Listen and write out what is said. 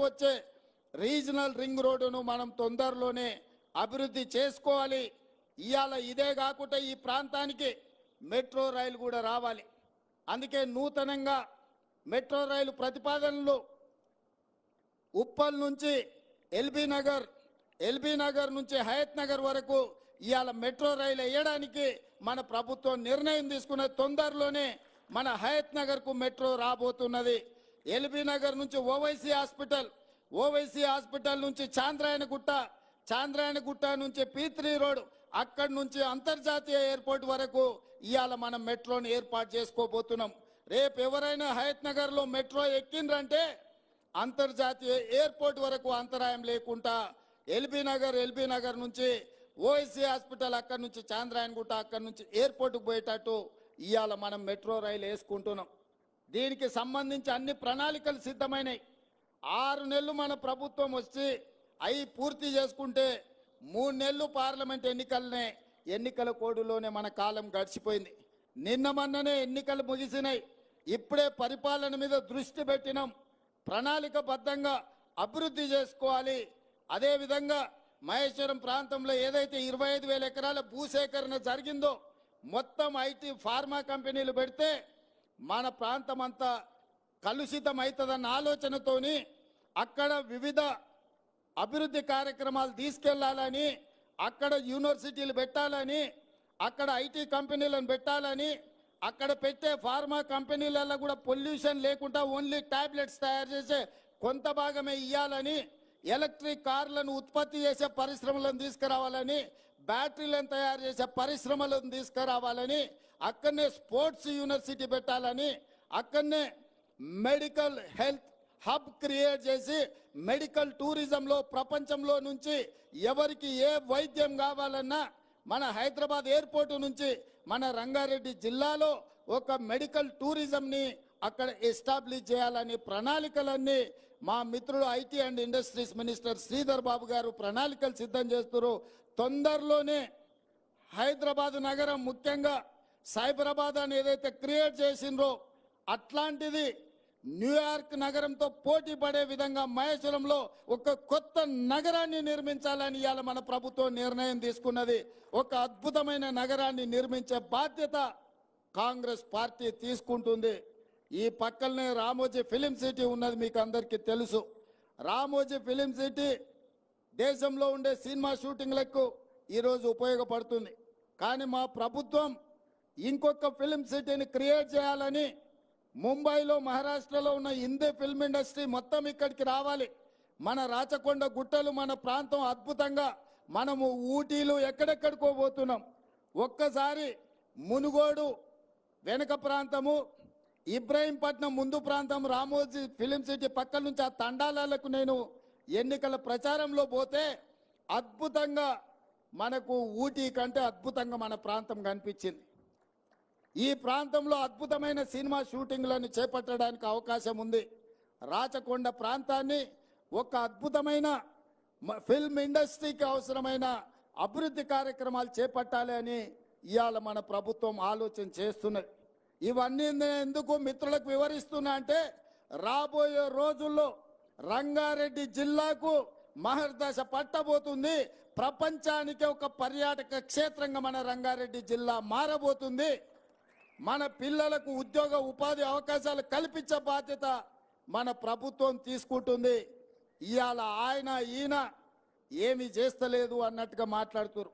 వచ్చే regional ring రోడ్డును మనం తొందరలోనే అభివృద్ధి చేసుకోవాలి. ఇవాళ ఇదే కాకుండా ఈ ప్రాంతానికి మెట్రో రైలు కూడా రావాలి. అందుకే నూతనంగా మెట్రో రైలు ప్రతిపాదనలు ఉప్పల్ నుంచి ఎల్బీ నగర్ నుంచి హయత్ నగర్ వరకు ఇవాళ మెట్రో రైలు వేయడానికి మన ప్రభుత్వం నిర్ణయం తీసుకున్న తొందరలోనే మన హయత్ నగర్కు మెట్రో రాబోతున్నది. ఎల్బీ నగర్ నుంచి ఓవైసీ హాస్పిటల్ నుంచి చాంద్రాయణగుట్ట నుంచి P3 రోడ్, అక్కడి నుంచి అంతర్జాతీయ ఎయిర్పోర్ట్ వరకు ఇవాళ మనం మెట్రోని ఏర్పాటు చేసుకోబోతున్నాం. రేపు ఎవరైనా హయత్ నగర్లో మెట్రో ఎక్కిండ్రంటే అంతర్జాతీయ ఎయిర్పోర్ట్ వరకు అంతరాయం లేకుండా ఎల్బీ నగర్ నుంచి ఓవైసీ హాస్పిటల్, అక్కడి నుంచి చాంద్రాయణగుట్ట, అక్కడి నుంచి ఎయిర్పోర్ట్కు పోయేటట్టు ఇవాళ మనం మెట్రో రైలు వేసుకుంటున్నాం. దీనికి సంబంధించి అన్ని ప్రణాళికలు సిద్ధమైనాయి. 6 నెలలు మన ప్రభుత్వం వచ్చి అవి పూర్తి చేసుకుంటే 3 నెలలు పార్లమెంట్ ఎన్నికల కోడ్లోనే మన కాలం గడిచిపోయింది. నిన్న మొన్ననే ఎన్నికలు ముగిసినాయి. ఇప్పుడే పరిపాలన మీద దృష్టి పెట్టినాం. ప్రణాళికబద్ధంగా అభివృద్ధి చేసుకోవాలి. అదేవిధంగా మహేశ్వరం ప్రాంతంలో ఏదైతే 25,000 ఎకరాల భూసేకరణ జరిగిందో మొత్తం ఐటీ ఫార్మా కంపెనీలు పెడితే మన ప్రాంతం అంతా కలుషితం అవుతుందన్న ఆలోచనతోని అక్కడ వివిధ అభివృద్ధి కార్యక్రమాలు తీసుకెళ్లాలని, అక్కడ యూనివర్సిటీలు పెట్టాలని, అక్కడ ఐటీ కంపెనీలను పెట్టాలని, అక్కడ పెట్టే ఫార్మా కంపెనీలలో కూడా పొల్యూషన్ లేకుండా ఓన్లీ టాబ్లెట్స్ తయారు చేసే కొంత భాగమే ఇవ్వాలని, ఎలక్ట్రిక్ కార్లను ఉత్పత్తి చేసే పరిశ్రమలను తీసుకురావాలని, బ్యాటరీలను తయారు చేసే పరిశ్రమలను తీసుకురావాలని, అక్కడనే స్పోర్ట్స్ యూనివర్సిటీ పెట్టాలని, అక్కడనే మెడికల్ హెల్త్ హబ్ క్రియేట్ చేసి మెడికల్ టూరిజంలో ప్రపంచంలో నుంచి ఎవరికి ఏ వైద్యం కావాలన్నా మన హైదరాబాద్ ఎయిర్పోర్ట్ నుంచి మన రంగారెడ్డి జిల్లాలో ఒక మెడికల్ టూరిజంని అక్కడ ఎస్టాబ్లిష్ చేయాలని ప్రణాళికలన్నీ మా మిత్రుడు IT and industries minister Sridhar Babu గారు ప్రణాళికలు సిద్ధం చేస్తున్నారు. తొందరలోనే హైదరాబాద్ నగరం ముఖ్యంగా సైబరాబాద్ అని ఏదైతే క్రియేట్ చేసిండ్రో అట్లాంటిది న్యూయార్క్ నగరంతో పోటీ పడే విధంగా మహేశ్వరంలో ఒక కొత్త నగరాన్ని నిర్మించాలని ఇవాళ మన ప్రభుత్వం నిర్ణయం తీసుకున్నది. ఒక అద్భుతమైన నగరాన్ని నిర్మించే బాధ్యత కాంగ్రెస్ పార్టీ తీసుకుంటుంది. ఈ పక్కనే రామోజీ ఫిలిం సిటీ ఉన్నది, మీకు అందరికీ తెలుసు. రామోజీ ఫిలిం సిటీ దేశంలో ఉండే సినిమా షూటింగ్లకు ఈరోజు ఉపయోగపడుతుంది. కానీ మా ప్రభుత్వం ఇంకొక ఫిలిం సిటీని క్రియేట్ చేయాలని ముంబైలో, మహారాష్ట్రలో ఉన్న హిందీ ఫిల్మ్ ఇండస్ట్రీ మొత్తం ఇక్కడికి రావాలి. మన రాచకొండ గుట్టలు, మన ప్రాంతం అద్భుతంగా, మనము ఊటీలు ఎక్కడెక్కడికో పోతున్నాం. ఒక్కసారి మునుగోడు వెనక ప్రాంతము, ఇబ్రాహీంపట్నం ముందు ప్రాంతం, రామోజీ ఫిలిం సిటీ పక్కల నుంచి ఆ తండాలకు నేను ఎన్నికల ప్రచారంలో పోతే అద్భుతంగా మనకు ఊటీ కంటే అద్భుతంగా మన ప్రాంతం కనిపించింది. ఈ ప్రాంతంలో అద్భుతమైన సినిమా షూటింగ్లను చేపట్టడానికి అవకాశం ఉంది. రాచకొండ ప్రాంతాన్ని ఒక అద్భుతమైన ఫిల్మ్ ఇండస్ట్రీకి అవసరమైన అభివృద్ధి కార్యక్రమాలు చేపట్టాలి అని ఇవాళ మన ప్రభుత్వం ఆలోచన చేస్తున్నది. ఇవన్నీ ఎందుకు మిత్రులకు వివరిస్తున్నా అంటే రాబోయే రోజుల్లో రంగారెడ్డి జిల్లాకు మహర్దశ పట్టబోతుంది. ప్రపంచానికి ఒక పర్యాటక క్షేత్రంగా మన రంగారెడ్డి జిల్లా మారబోతుంది. మన పిల్లలకు ఉద్యోగ ఉపాధి అవకాశాలు కల్పించే బాధ్యత మన ప్రభుత్వం తీసుకుంటుంది. ఇవాళ ఈయన ఏమీ చేస్తలేదు అన్నట్టుగా మాట్లాడుతున్నారు.